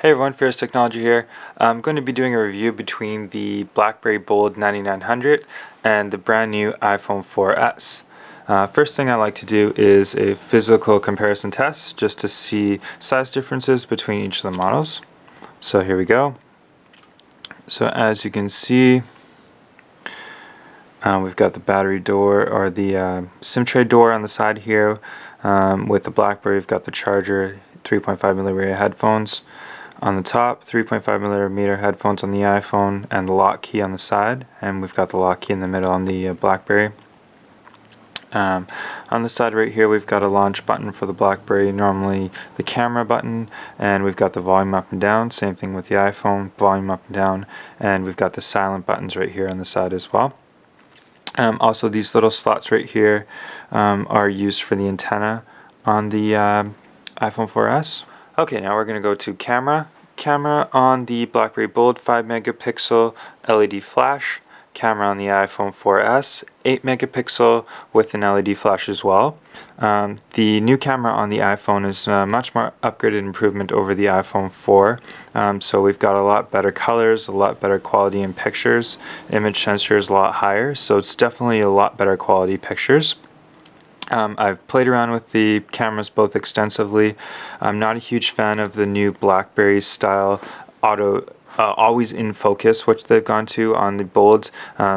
Hey everyone, Fierce Technology here. I'm going to be doing a review between the Blackberry Bold 9900 and the brand new iPhone 4S. First thing I like to do is a physical comparison test just to see size differences between each of the models. So here we go. So as you can see, we've got the battery door or the SIM tray door on the side here. With the Blackberry, we've got the charger, 3.5mm headphones on the top, 3.5mm headphones on the iPhone, and the lock key on the side, and we've got the lock key in the middle on the Blackberry. On the side right here we've got a launch button for the Blackberry, normally the camera button, and we've got the volume up and down, same thing with the iPhone, volume up and down, and we've got the silent buttons right here on the side as well. Also these little slots right here are used for the antenna on the iPhone 4S. Okay, now we're going to go to camera. Camera on the Blackberry Bold, 5 megapixel LED flash. Camera on the iPhone 4S, 8 megapixel with an LED flash as well. The new camera on the iPhone is much more upgraded improvement over the iPhone 4. So we've got a lot better colors, a lot better quality in pictures. Image sensor is a lot higher, so it's definitely a lot better quality pictures. I've played around with the cameras both extensively. I'm not a huge fan of the new Blackberry style auto always in focus, which they've gone to on the Bold.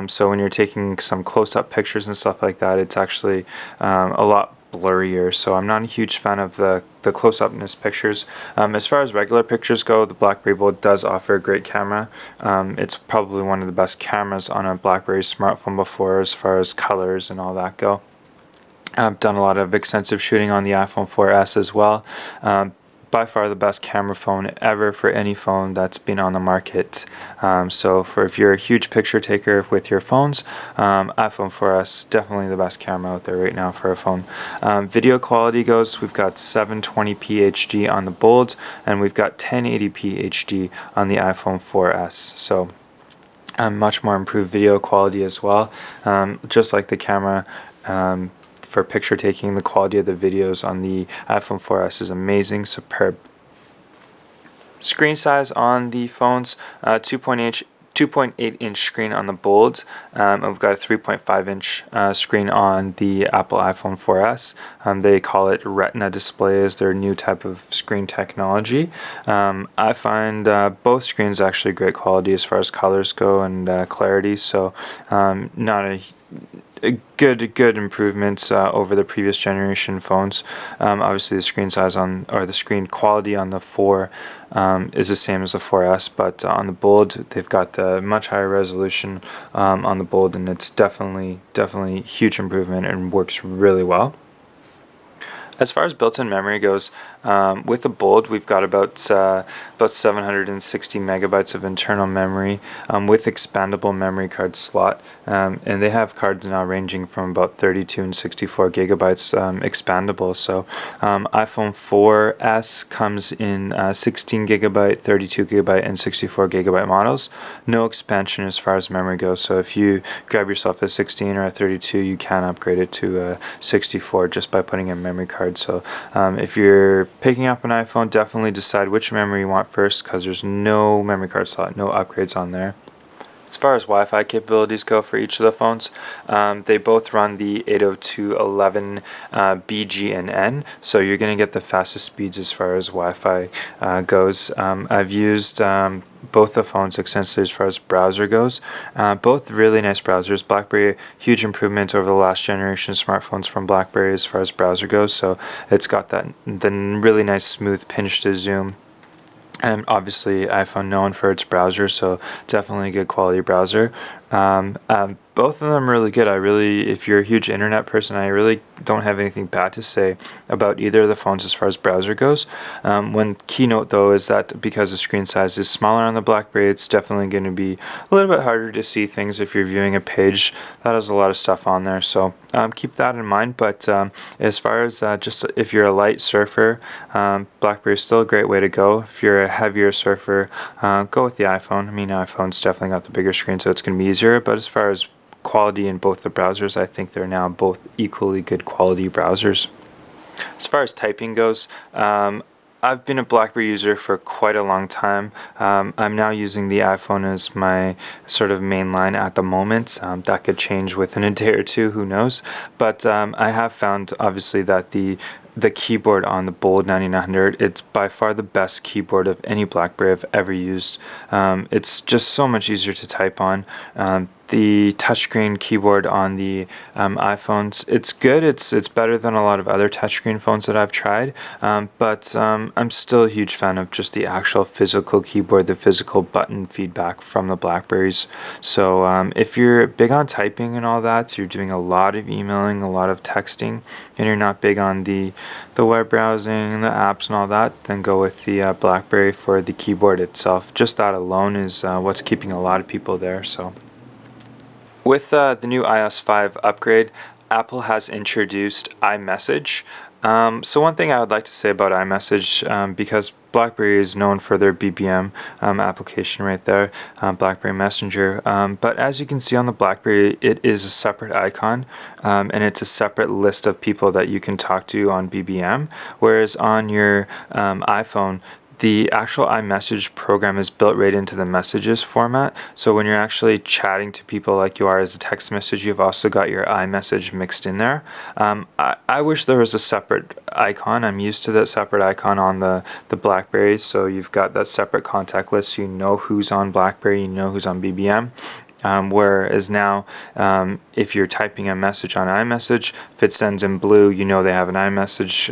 So when you're taking some close-up pictures and stuff like that, it's actually a lot blurrier. So I'm not a huge fan of the close-upness pictures. As far as regular pictures go, the Blackberry Bold does offer a great camera. It's probably one of the best cameras on a Blackberry smartphone before, as far as colors and all that go. I've done a lot of extensive shooting on the iPhone 4S as well. By far the best camera phone ever for any phone that's been on the market. So if you're a huge picture taker with your phones, iPhone 4S definitely the best camera out there right now for a phone. Video quality goes, we've got 720p HD on the Bold, and we've got 1080p HD on the iPhone 4S. So much more improved video quality as well. Just like the camera, for picture taking, the quality of the videos on the iPhone 4S is amazing, superb. Screen size on the phones, 2.8 inch screen on the Bold. We've got a 3.5 inch screen on the Apple iPhone 4S. They call it Retina display as their new type of screen technology. I find both screens actually great quality as far as colors go and clarity, so not a good improvements over the previous generation phones. Obviously the screen size or the screen quality on the 4 is the same as the 4S, but on the Bold they've got the much higher resolution on the Bold, and it's definitely huge improvement and works really well. As far as built-in memory goes, with the Bold we've got about 760 megabytes of internal memory with expandable memory card slot, and they have cards now ranging from about 32 and 64 gigabytes expandable. So iPhone 4S comes in 16 gigabyte, 32 gigabyte, and 64 gigabyte models. No expansion as far as memory goes. So if you grab yourself a 16 or a 32, you can upgrade it to a 64 just by putting in memory card. So if you're picking up an iPhone, definitely decide which memory you want first, because there's no memory card slot, no upgrades on there. As far as Wi-Fi capabilities go for each of the phones, they both run the 802.11b, G, and N, so you're going to get the fastest speeds as far as Wi-Fi goes. I've used both the phones extensively as far as browser goes. Both really nice browsers. Blackberry, huge improvement over the last generation smartphones from Blackberry as far as browser goes, so it's got the really nice smooth pinch to zoom. And obviously iPhone known for its browser, so definitely a good quality browser. Both of them are really good. If you're a huge internet person, I really don't have anything bad to say about either of the phones as far as browser goes. One keynote though is that because the screen size is smaller on the Blackberry, it's definitely going to be a little bit harder to see things if you're viewing a page that has a lot of stuff on there. So keep that in mind. But as far as just if you're a light surfer, Blackberry is still a great way to go. If you're a heavier surfer, go with the iPhone. I mean, iPhone's definitely got the bigger screen, so it's going to be easier. But as far as quality in both the browsers, I think they're now both equally good quality browsers. As far as typing goes, I've been a BlackBerry user for quite a long time. I'm now using the iPhone as my sort of main line at the moment. That could change within a day or two, who knows? But I have found, obviously, that the keyboard on the Bold 9900, it's by far the best keyboard of any BlackBerry I've ever used. It's just so much easier to type on. The touchscreen keyboard on the iPhones, it's good. It's better than a lot of other touchscreen phones that I've tried. But I'm still a huge fan of just the actual physical keyboard, the physical button feedback from the Blackberries. So if you're big on typing and all that, so you're doing a lot of emailing, a lot of texting, and you're not big on the web browsing, the apps and all that, then go with the BlackBerry for the keyboard itself. Just that alone is what's keeping a lot of people there. So with the new iOS 5 upgrade, Apple has introduced iMessage. So one thing I would like to say about iMessage, because BlackBerry is known for their BBM application right there, BlackBerry Messenger. But as you can see on the BlackBerry, it is a separate icon, and it's a separate list of people that you can talk to on BBM. Whereas on your iPhone, the actual iMessage program is built right into the messages format. So when you're actually chatting to people like you are as a text message, you've also got your iMessage mixed in there. I wish there was a separate icon. I'm used to that separate icon on the BlackBerry. So you've got that separate contact list. So you know who's on BlackBerry, you know who's on BBM. Whereas now, if you're typing a message on iMessage, if it sends in blue, you know they have an iMessage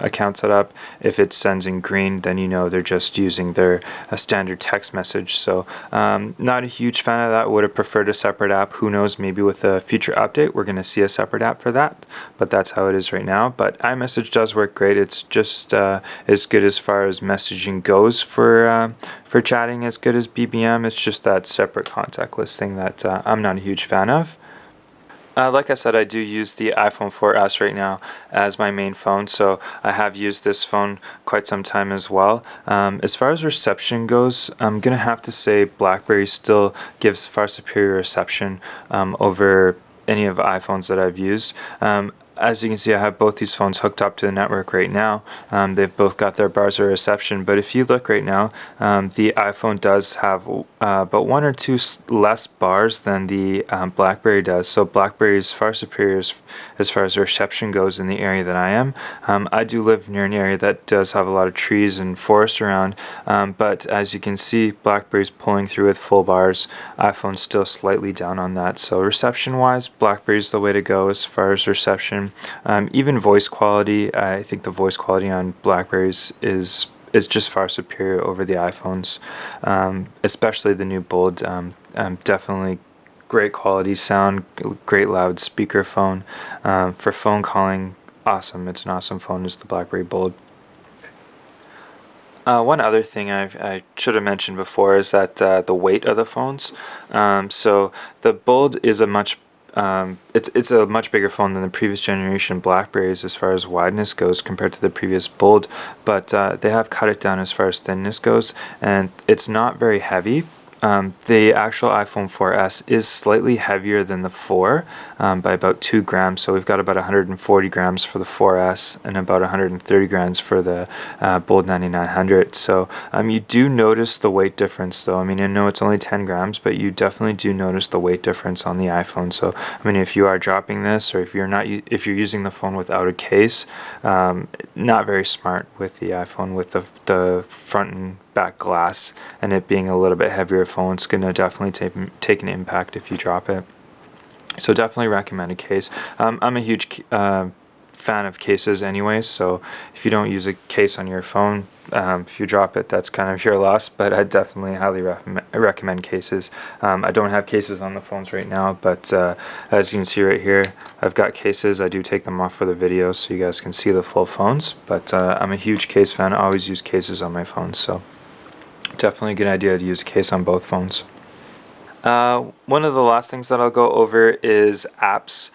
account set up. If it sends in green, then you know they're just using their standard text message. So not a huge fan of that. Would have preferred a separate app. Who knows, maybe with a future update, we're going to see a separate app for that. But that's how it is right now. But iMessage does work great. It's just as good as far as messaging goes for chatting, as good as BBM. It's just that separate contact list thing that I'm not a huge fan of. Like I said, I do use the iPhone 4S right now as my main phone, so I have used this phone quite some time as well. As far as reception goes, I'm going to have to say BlackBerry still gives far superior reception over any of the iPhones that I've used. As you can see, I have both these phones hooked up to the network right now. They've both got their bars of reception, but if you look right now, the iPhone does have about one or two less bars than the BlackBerry does. So BlackBerry is far superior as far as reception goes in the area that I am. I do live near an area that does have a lot of trees and forest around, but as you can see, BlackBerry's pulling through with full bars. iPhone's still slightly down on that. So reception-wise, BlackBerry's the way to go as far as reception. Even voice quality, I think the voice quality on BlackBerries is just far superior over the iPhones, especially the new Bold. Definitely great quality sound, great loud speakerphone. For phone calling, awesome. It's an awesome phone, is the Blackberry Bold. One other thing I should have mentioned before is that the weight of the phones. So the Bold is it's a much bigger phone than the previous generation Blackberries as far as wideness goes compared to the previous Bold, but they have cut it down as far as thinness goes, and it's not very heavy. The actual iPhone 4S is slightly heavier than the 4 by about 2 grams. So we've got about 140 grams for the 4S and about 130 grams for the Bold 9900. So you do notice the weight difference, though. I mean, I know it's only 10 grams, but you definitely do notice the weight difference on the iPhone. So I mean, if you are dropping this, or if you're using the phone without a case, not very smart with the iPhone with the front and back glass, and it being a little bit heavier phone, it's going to definitely take an impact if you drop it. So definitely recommend a case. I'm a huge fan of cases anyway, so if you don't use a case on your phone, if you drop it, that's kind of your loss, but I definitely highly recommend cases. I don't have cases on the phones right now, but as you can see right here, I've got cases. I do take them off for the video so you guys can see the full phones, but I'm a huge case fan. I always use cases on my phones, so definitely a good idea to use a case on both phones. One of the last things that I'll go over is apps.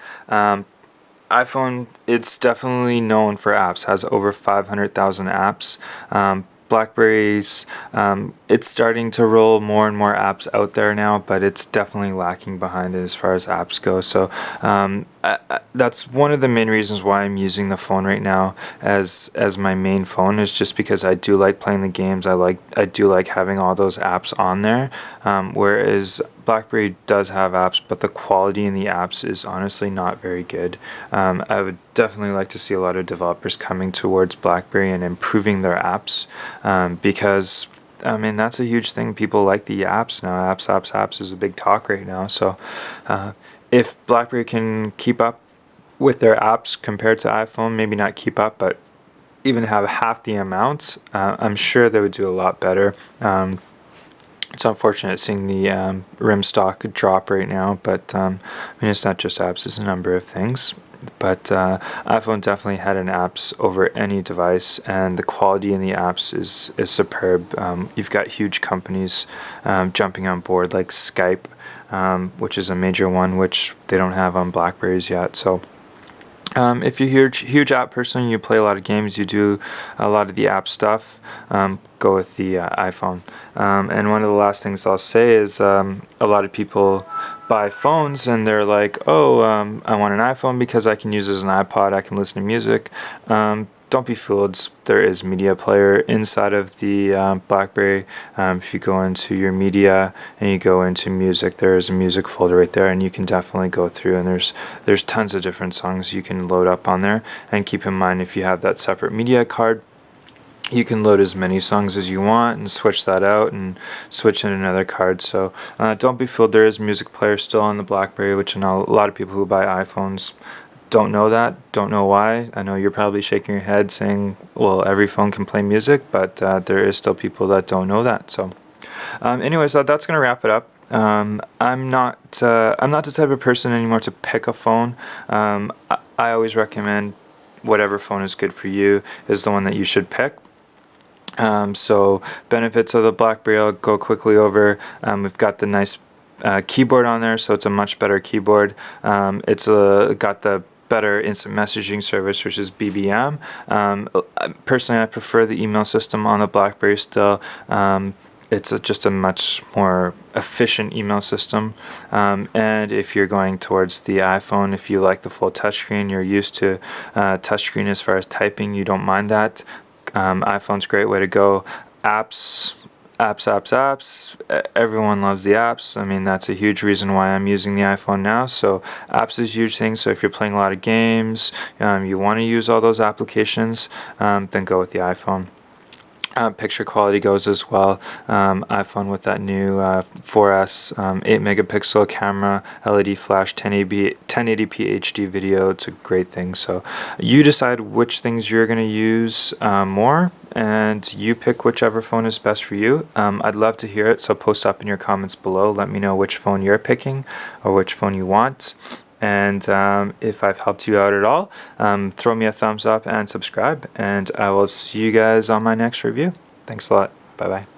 iPhone, it's definitely known for apps, has over 500,000 apps. Blackberries, it's starting to roll more and more apps out there now, but it's definitely lacking behind it as far as apps go. So that's one of the main reasons why I'm using the phone right now as my main phone, is just because I do like playing the games. I do like having all those apps on there. Whereas BlackBerry does have apps, but the quality in the apps is honestly not very good. I would definitely like to see a lot of developers coming towards BlackBerry and improving their apps, because I mean, that's a huge thing. People like the apps now. Apps is a big talk right now. So if BlackBerry can keep up with their apps compared to iPhone, maybe not keep up, but even have half the amount, I'm sure they would do a lot better. It's unfortunate seeing the RIM stock drop right now, but I mean, it's not just apps, it's a number of things. But iPhone definitely had an apps over any device, and the quality in the apps is superb. You've got huge companies jumping on board, like Skype, which is a major one, which they don't have on Blackberries yet. So if you're a huge app person, you play a lot of games, you do a lot of the app stuff, go with the iPhone. And one of the last things I'll say is a lot of people buy phones and they're like, oh, I want an iPhone because I can use it as an iPod, I can listen to music. Don't be fooled. There is media player inside of the BlackBerry. If you go into your media and you go into music, there is a music folder right there, and you can definitely go through, and there's tons of different songs you can load up on there. And keep in mind, if you have that separate media card, you can load as many songs as you want and switch that out and switch in another card. So don't be fooled. There is music player still on the BlackBerry, which I know a lot of people who buy iPhones don't know that, don't know why. I know you're probably shaking your head saying, well, every phone can play music, but there is still people that don't know that. So anyways, that's going to wrap it up. I'm not the type of person anymore to pick a phone. I always recommend whatever phone is good for you is the one that you should pick. So benefits of the BlackBerry, I'll go quickly over. We've got the nice keyboard on there, so it's a much better keyboard. It's got the better instant messaging service, which is BBM. Personally, I prefer the email system on the BlackBerry still. It's just a much more efficient email system. And if you're going towards the iPhone, if you like the full touchscreen, you're used to touchscreen as far as typing, you don't mind that. iPhone's a great way to go. Apps. Everyone loves the apps. I mean, that's a huge reason why I'm using the iPhone now. So apps is a huge thing. So if you're playing a lot of games, you want to use all those applications, then go with the iPhone. Picture quality goes as well. iPhone with that new 4S 8 megapixel camera, LED flash, 1080p HD video. It's a great thing. So you decide which things you're going to use more, and you pick whichever phone is best for you. I'd love to hear it, so post up in your comments below. Let me know which phone you're picking or which phone you want. And if I've helped you out at all, throw me a thumbs up and subscribe, and I will see you guys on my next review. Thanks a lot. Bye-bye.